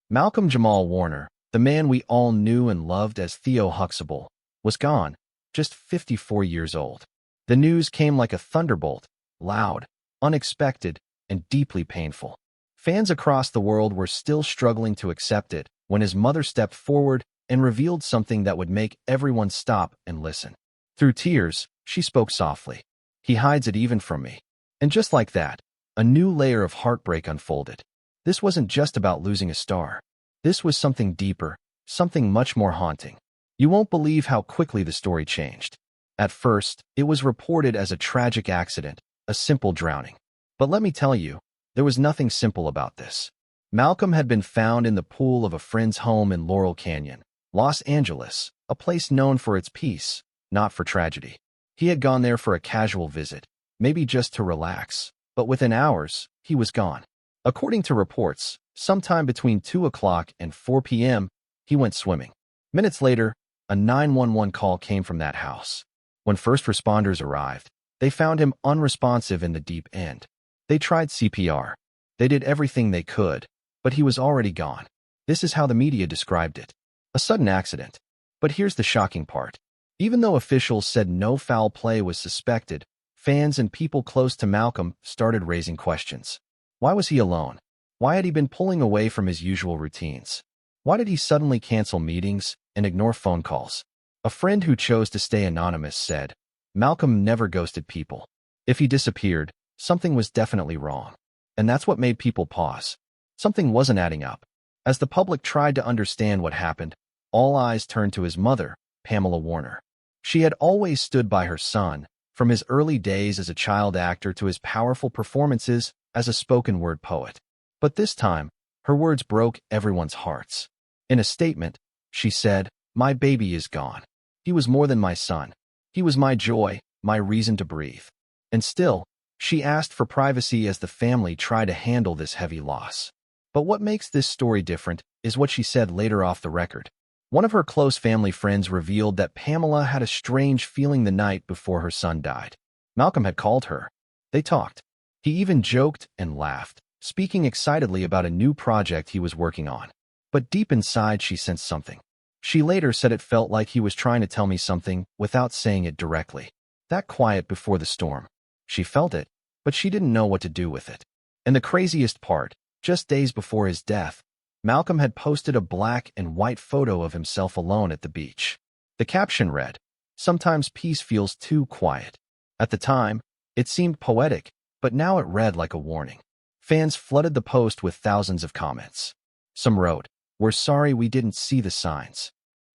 Malcolm-Jamal Warner, the man we all knew and loved as Theo Huxtable, was gone, just 54 years old. The news came like a thunderbolt, loud, unexpected, and deeply painful. Fans across the world were still struggling to accept it when his mother stepped forward and revealed something that would make everyone stop and listen. Through tears, she spoke softly. "He hides it even from me." And just like that, a new layer of heartbreak unfolded. This wasn't just about losing a star. This was something deeper, something much more haunting. You won't believe how quickly the story changed. At first, it was reported as a tragic accident, a simple drowning. But let me tell you, there was nothing simple about this. Malcolm had been found in the pool of a friend's home in Laurel Canyon, Los Angeles, a place known for its peace, not for tragedy. He had gone there for a casual visit, maybe just to relax, but within hours, he was gone. According to reports, sometime between 2 o'clock and 4 p.m., he went swimming. Minutes later, a 911 call came from that house. When first responders arrived, they found him unresponsive in the deep end. They tried CPR. They did everything they could, but he was already gone. This is how the media described it: a sudden accident. But here's the shocking part. Even though officials said no foul play was suspected, fans and people close to Malcolm started raising questions. Why was he alone? Why had he been pulling away from his usual routines? Why did he suddenly cancel meetings and ignore phone calls? A friend who chose to stay anonymous said, "Malcolm never ghosted people. If he disappeared, something was definitely wrong." And that's what made people pause. Something wasn't adding up. As the public tried to understand what happened, all eyes turned to his mother, Pamela Warner. She had always stood by her son, from his early days as a child actor to his powerful performances as a spoken-word poet. But this time, her words broke everyone's hearts. In a statement, she said, "My baby is gone. He was more than my son. He was my joy, my reason to breathe." And still, she asked for privacy as the family tried to handle this heavy loss. But what makes this story different is what she said later off the record. One of her close family friends revealed that Pamela had a strange feeling the night before her son died. Malcolm had called her. They talked. He even joked and laughed, speaking excitedly about a new project he was working on. But deep inside, she sensed something. She later said it felt like he was trying to tell me something without saying it directly. That quiet before the storm. She felt it, but she didn't know what to do with it. And the craziest part, just days before his death, Malcolm had posted a black and white photo of himself alone at the beach. The caption read, "Sometimes peace feels too quiet." At the time, it seemed poetic, but now it read like a warning. Fans flooded the post with thousands of comments. Some wrote, "We're sorry we didn't see the signs."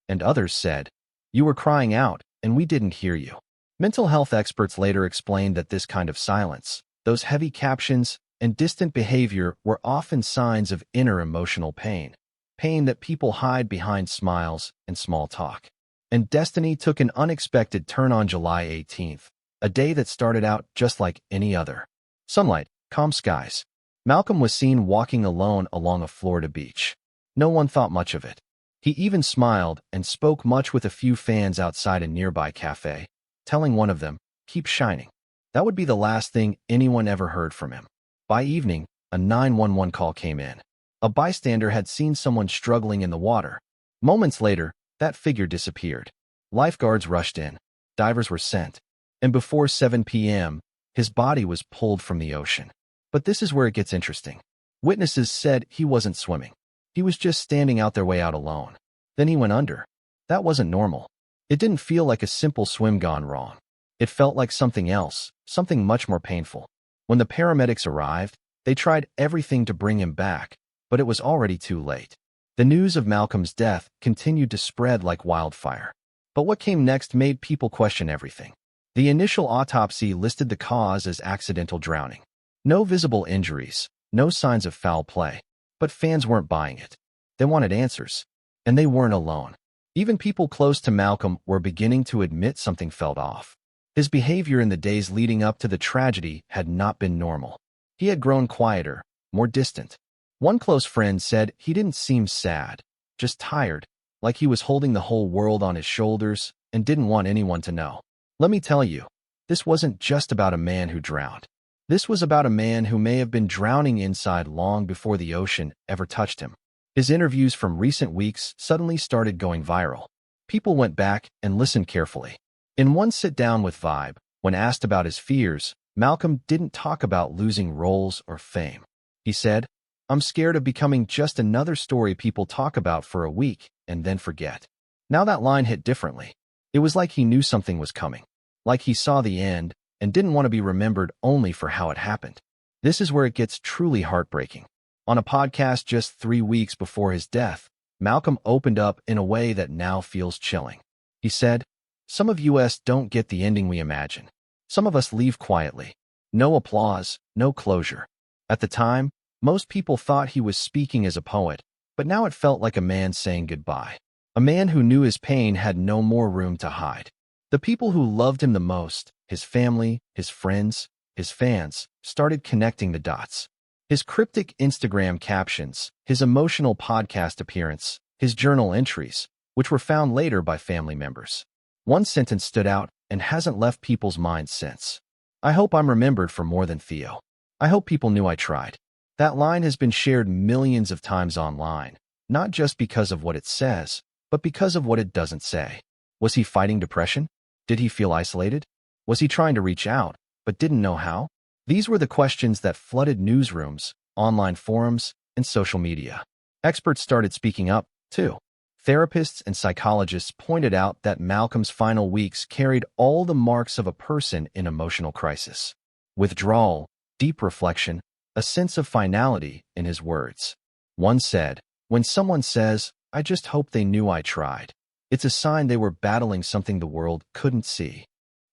And others said, "You were crying out, and we didn't hear you." Mental health experts later explained that this kind of silence, those heavy captions, and distant behavior were often signs of inner emotional pain, pain that people hide behind smiles and small talk. And destiny took an unexpected turn on July 18th, a day that started out just like any other. Sunlight, calm skies. Malcolm was seen walking alone along a Florida beach. No one thought much of it. He even smiled and spoke much with a few fans outside a nearby cafe, telling one of them, "Keep shining." That would be the last thing anyone ever heard from him. By evening, a 911 call came in. A bystander had seen someone struggling in the water. Moments later, that figure disappeared. Lifeguards rushed in. Divers were sent. And before 7 p.m., his body was pulled from the ocean. But this is where it gets interesting. Witnesses said he wasn't swimming. He was just standing out their way out alone. Then he went under. That wasn't normal. It didn't feel like a simple swim gone wrong. It felt like something else, something much more painful. When the paramedics arrived, they tried everything to bring him back, but it was already too late. The news of Malcolm's death continued to spread like wildfire. But what came next made people question everything. The initial autopsy listed the cause as accidental drowning. No visible injuries, no signs of foul play. But fans weren't buying it. They wanted answers. And they weren't alone. Even people close to Malcolm were beginning to admit something felt off. His behavior in the days leading up to the tragedy had not been normal. He had grown quieter, more distant. One close friend said he didn't seem sad, just tired, like he was holding the whole world on his shoulders and didn't want anyone to know. Let me tell you, this wasn't just about a man who drowned. This was about a man who may have been drowning inside long before the ocean ever touched him. His interviews from recent weeks suddenly started going viral. People went back and listened carefully. In one sit-down with Vibe, when asked about his fears, Malcolm didn't talk about losing roles or fame. He said, "I'm scared of becoming just another story people talk about for a week and then forget." Now that line hit differently. It was like he knew something was coming, like he saw the end and didn't want to be remembered only for how it happened. This is where it gets truly heartbreaking. On a podcast just 3 weeks before his death, Malcolm opened up in a way that now feels chilling. He said, "Some of us don't get the ending we imagine. Some of us leave quietly. No applause, no closure." At the time, most people thought he was speaking as a poet, but now it felt like a man saying goodbye. A man who knew his pain had no more room to hide. The people who loved him the most, his family, his friends, his fans, started connecting the dots. His cryptic Instagram captions, his emotional podcast appearance, his journal entries, which were found later by family members. One sentence stood out and hasn't left people's minds since. "I hope I'm remembered for more than Theo. I hope people knew I tried." That line has been shared millions of times online, not just because of what it says, but because of what it doesn't say. Was he fighting depression? Did he feel isolated? Was he trying to reach out, but didn't know how? These were the questions that flooded newsrooms, online forums, and social media. Experts started speaking up, too. Therapists and psychologists pointed out that Malcolm's final weeks carried all the marks of a person in emotional crisis. Withdrawal, deep reflection, a sense of finality in his words. One said, "When someone says, 'I just hope they knew I tried,' it's a sign they were battling something the world couldn't see."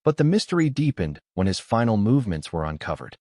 But the mystery deepened when his final movements were uncovered.